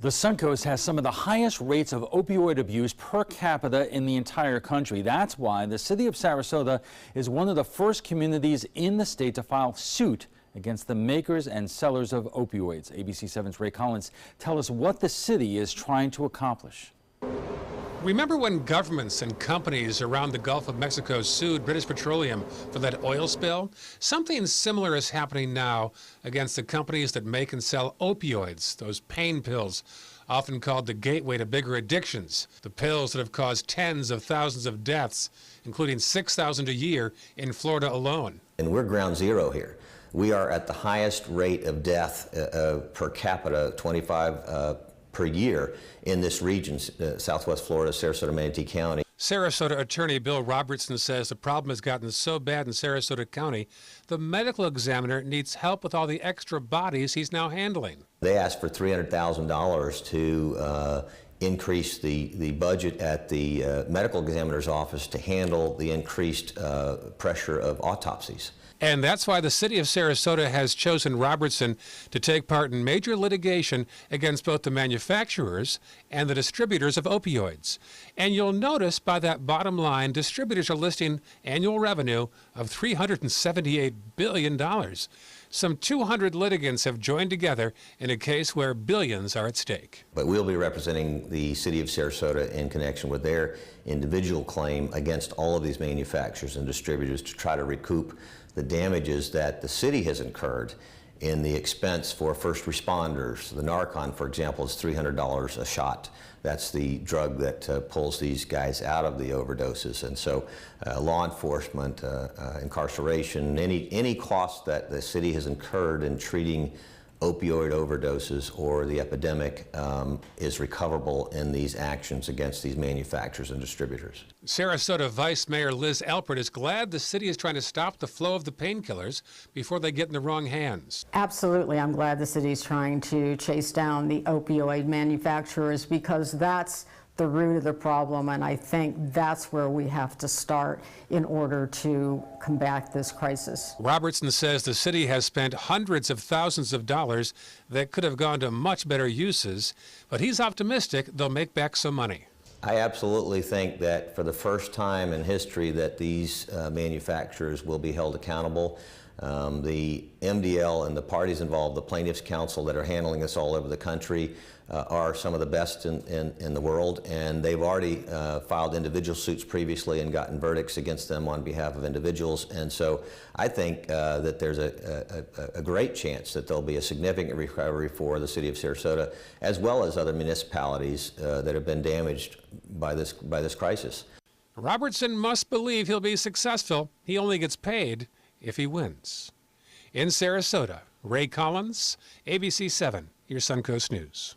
The Suncoast has some of the highest rates of opioid abuse per capita in the entire country. That's why the city of Sarasota is one of the first communities in the state to file suit against the makers and sellers of opioids. ABC 7's Ray Collins tells us what the city is trying to accomplish. Remember when governments and companies around the Gulf of Mexico sued British Petroleum for that oil spill? Something similar is happening now against the companies that make and sell opioids, those pain pills, often called the gateway to bigger addictions, the pills that have caused tens of thousands of deaths, including 6,000 a year in Florida alone. And we're ground zero here. We are at the highest rate of death per capita, 25 per year in this region, Southwest Florida, Sarasota, Manatee County. Sarasota Attorney Bill Robertson says the problem has gotten so bad in Sarasota County, the medical examiner needs help with all the extra bodies he's now handling. They asked for $300,000 to increase the budget at the medical examiner's office to handle the increased pressure of autopsies. And that's why the city of Sarasota has chosen Robertson to take part in major litigation against both the manufacturers and the distributors of opioids. And you'll notice by that bottom line, distributors are listing annual revenue of $378 billion. Some 200 litigants have joined together in a case where billions are at stake. But we'll be representing the city of Sarasota in connection with their individual claim against all of these manufacturers and distributors to try to recoup the damages that the city has incurred in the expense for first responders. The Narcan, for example, is $300 a shot. That's the drug that pulls these guys out of the overdoses. And so law enforcement, incarceration, any cost that the city has incurred in treating opioid overdoses or the epidemic is recoverable in these actions against these manufacturers and distributors. Sarasota Vice Mayor Liz Alpert is glad the city is trying to stop the flow of the painkillers before they get in the wrong hands. Absolutely, I'm glad the city is trying to chase down the opioid manufacturers because that's the root of the problem, and I think that's where we have to start in order to combat this crisis. Robertson says the city has spent hundreds of thousands of dollars that could have gone to much better uses, but he's optimistic they'll make back some money. I absolutely think that for the first time in history that these manufacturers will be held accountable. The MDL and the parties involved, the plaintiffs' counsel that are handling this all over the country, are some of the best in the world, and they've already filed individual suits previously and gotten verdicts against them on behalf of individuals. And so I think that there's a great chance that there'll be a significant recovery for the city of Sarasota, as well as other municipalities that have been damaged by this crisis. Robertson must believe he'll be successful. He only gets paid if he wins. In Sarasota, Ray Collins, ABC 7, your Suncoast News.